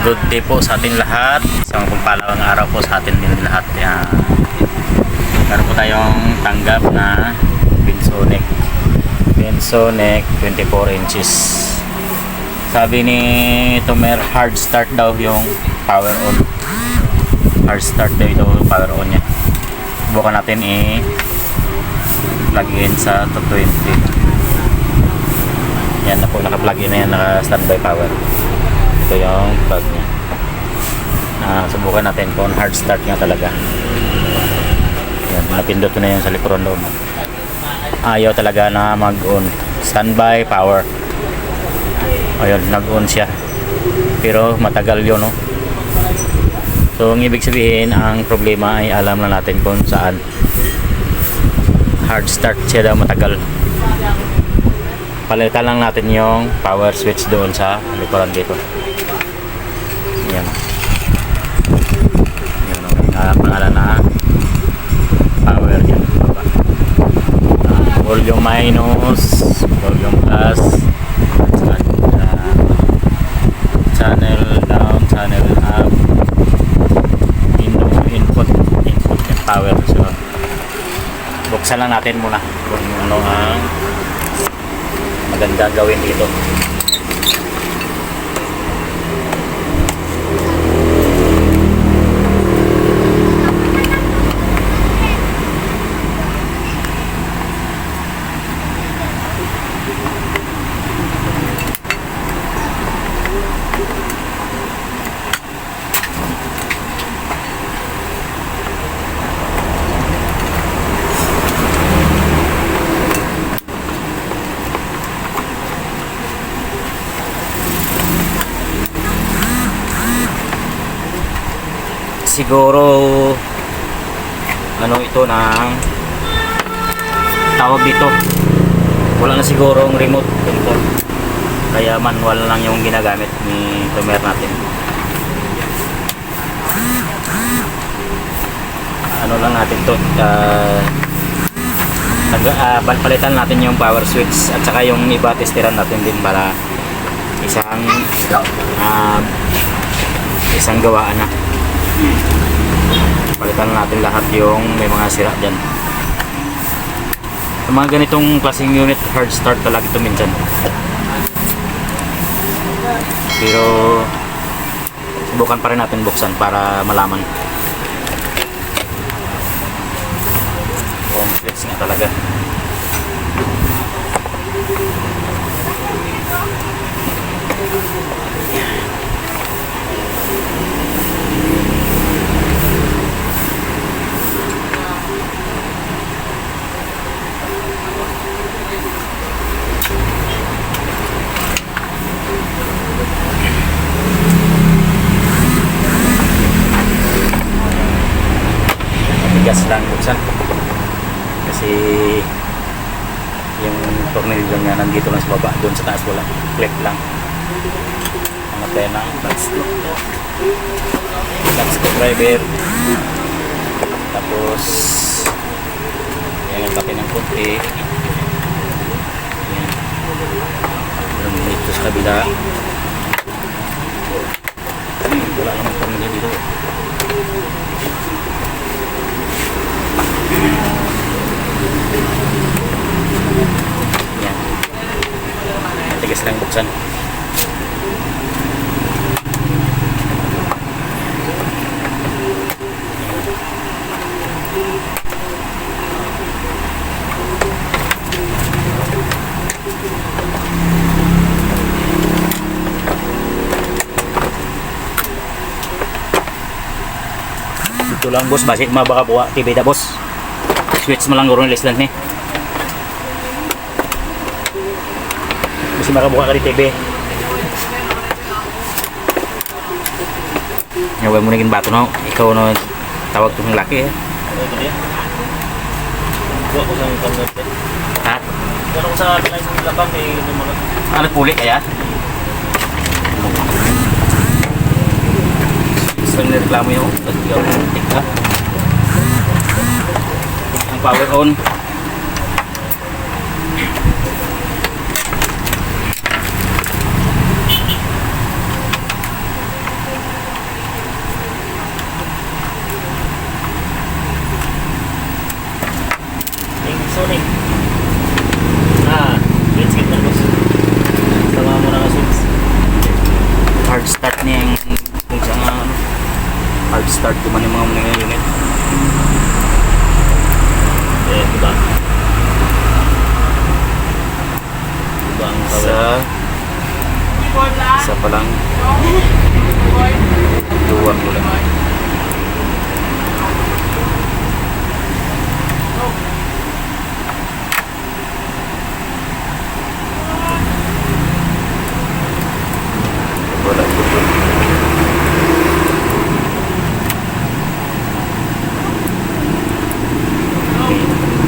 Good day po sa ating lahat. Isang pagpalawang araw po sa atin din lahat. Meron po tayong tanggap na Vinsonic 24 inches. Sabi ni Tomer, hard start daw yung power on. Hard start daw ito, power on nya. Subukan natin plug in sa 220. Yan na po, naka-plug in na yan, naka-standby power. Ito yung plug nya. Subukan natin kung hard start nga talaga. Yan, napindot ko na yun sa likuran doon. Ayaw talaga na mag-on. Standby power. Ayun, nag-on siya. Pero matagal yun, no? So, ang ibig sabihin, ang problema ay alam na natin kung saan. Hard start siya daw, matagal. Palitan lang natin yung power switch doon sa likuran dito. Yan. Yan ang pangalan na power yan. Volume minus, volume plus, channel down, channel up, input and power. So, buksan lang natin muna kung ano ang maganda gawin dito. Siguro ano ito na tawag dito, wala na siguro ang remote control, kaya manual lang yung ginagamit ni Tomer natin. Ano lang natin to, palitan natin yung power switch at saka yung iba testiran natin din para isang gawaan na. Palitan natin lahat yung may mga sira dyan. Yung mga ganitong klaseng unit, hard start talaga ito minsan. Pero subukan pa rin natin buksan para malaman. Complex nga talaga. Gas lang buksan kasi yung tornilyo niya nandito lang sa baba, doon sa taas wala, clip lang. Namatay na ang screwdriver, tapos yan, pati ng konti yan dito sa kabila, wala namang tornilyo dito. Yan. Tigas lang buksan. Ito lang boss, basi mabaka buwa TV da boss. Switch mo lang guro less lang ni. Kasi makabuka ka di TV. Ngayon mo naging bato no, ikaw no tawag tong laki eh. Buka ko sa internet. Ha? Pero ko sa labang may ano puli kaya? Isang nireklamo yun. Ang power on. Sonic. Let's get na boss. Tama mo na ka switch. Hard start niya yung kung saan hard start ko man yung mga mga unit. Diba? Diba ang power? Isa pa lang. Duwag mo lang. Wala ito.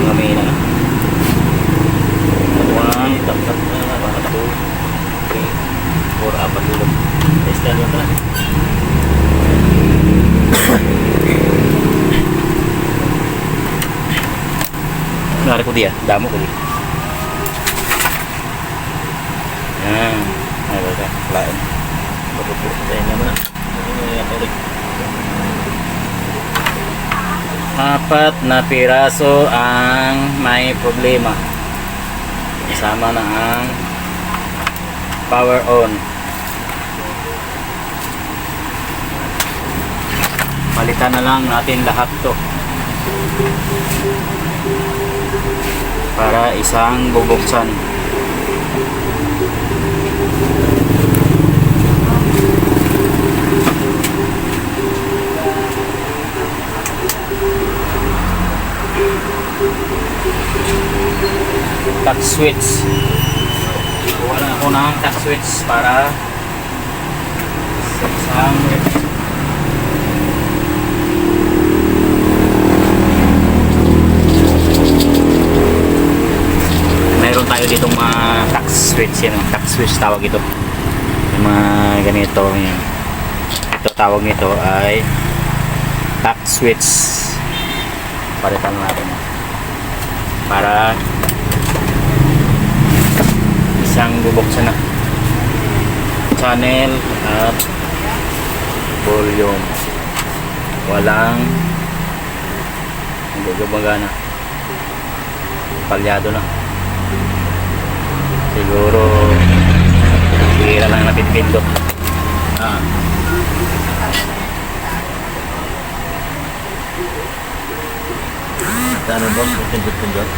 Mga may na. 1, 2, 3, 4, 4, 4 tulog. Style mo ito na. Nari ko diya. Damo ko diya. Yan. Ay, baka. Lain. Tayo naman na. Apat na piraso ang may problema. Kasama na ang power on. Palitan na lang natin lahat to para isang bubuksan. Touch switch. Kuha lang ako ng touch switch para sa isang meron tayo ditong mga touch switch yan. Touch switch tawag ito. Yung mga ganito yan. Ito tawag nito ay touch switch. Palitan natin para isang bubuksan na channel at volume. Walang hindi gumagana, palyado na siguro. Hira lang napipindot. Ano boss? Pindot-pindot?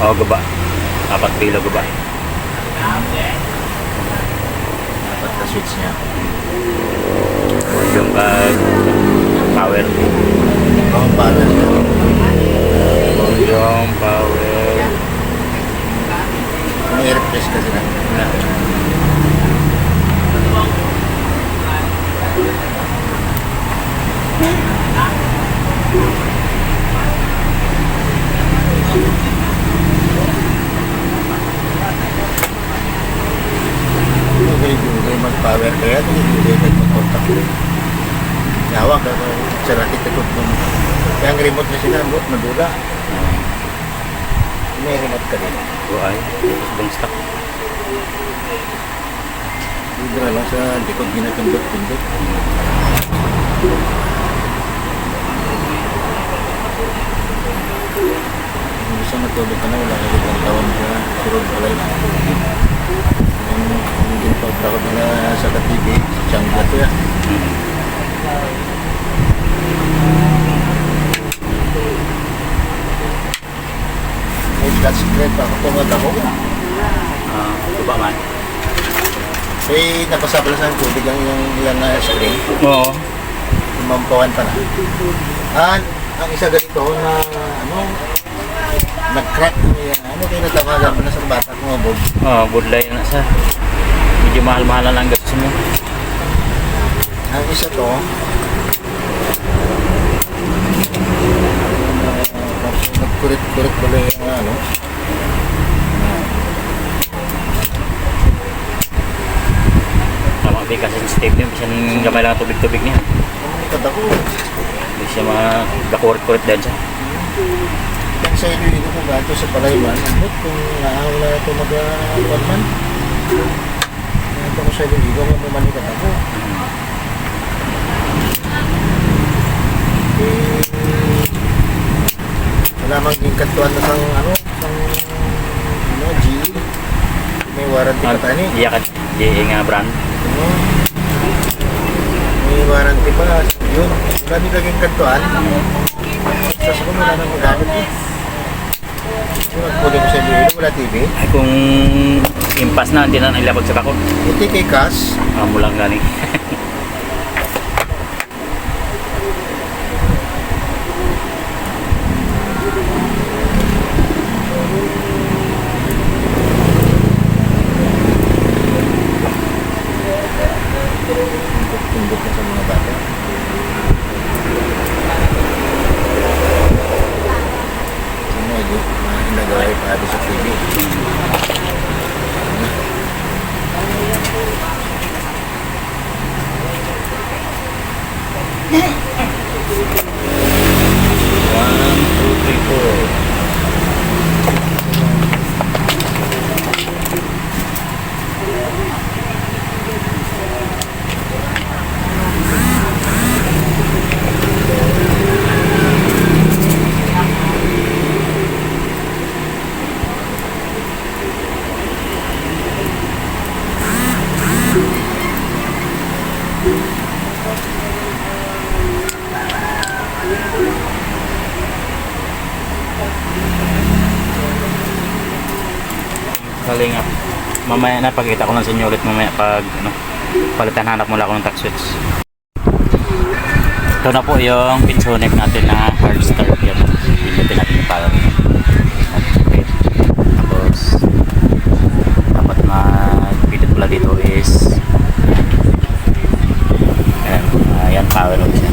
Oo, gaba. 4 kilo gaba. Dapat na switch niya. Volume at power. Ang power niya. Volume, power. May i-replace kasi na. Dugay mag-power kaya dugay mag-contact. Yawag ako sa rakit ito. Kaya ang remote niya sinabot, madula. May remote ka din. Ay, ibang stock. Dito na lang sa likod ginapindot-pindot. Kung gusto matulog ka na, wala ka rin ang tawag sa surod balay. Yung pagkakot nila sa ka-TV, sa Changga to yan. May flat screen pa ako tungod ako. Gaba man. Eh, napasabla sa tubig ang ilang screen. Oo. Kumampawan pa na. Ang isa ganito na nag-crack ano kayo natawagan pa na sa bata kung mabog. Oo, budlay na sa. Medyo mahal-mahal lang gastos mo. Ang isa to nagkurit-kurit pala yung Tama ba kasi sensitive niya. Kasi gamay lang tubig-tubig niya. Kadako. Hindi siya magakurit-kurit din siya. Ang sa ilo ko gato sa palayman, ambot kung naaw na ito mag-1 ito ko sa ilo ko mamanikat ako. Wala mang yung kantuan na sang GE. May warranty pa tani. Iya kan, GE nga brand. Oo. May warranty pa. Yun. Grabe laging kantuan. Sa ko wala nang magamit eh. Yung nagpuli ko sa Iloilo, wala TV. Ay, kung impas na, hindi na nilabag sa kako. Ito kay Cass. Mulang galing. Tundok na sa mga bata. Ano yun? Nagaway pa sa TV. One, two, three, four. Kalingap. Mamaya na, pakita ko lang sa inyo ulit mamaya pag palitan, hanap mula ako ng tax switch. Ito na po yung pinsonek natin na hard start. Yan. Pindutin natin yung power. Okay. Tapos dapat mag-pindot pala dito is ayan, power on siya.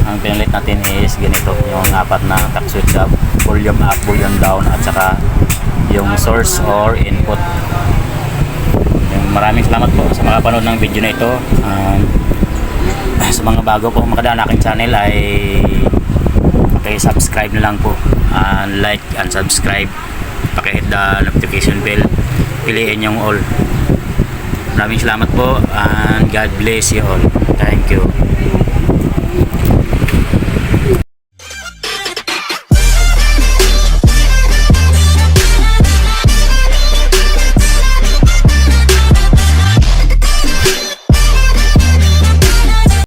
Ang pinalit natin is ganito, yung apat na tax switch up, volume up, volume down, at saka yung source or input. Maraming salamat po sa mga panood ng video na ito. Sa mga bago po makadaan aking channel ay subscribe na lang po, like and subscribe, pakihit the notification bell, piliin yung all. Maraming salamat po and God bless you all. Thank you.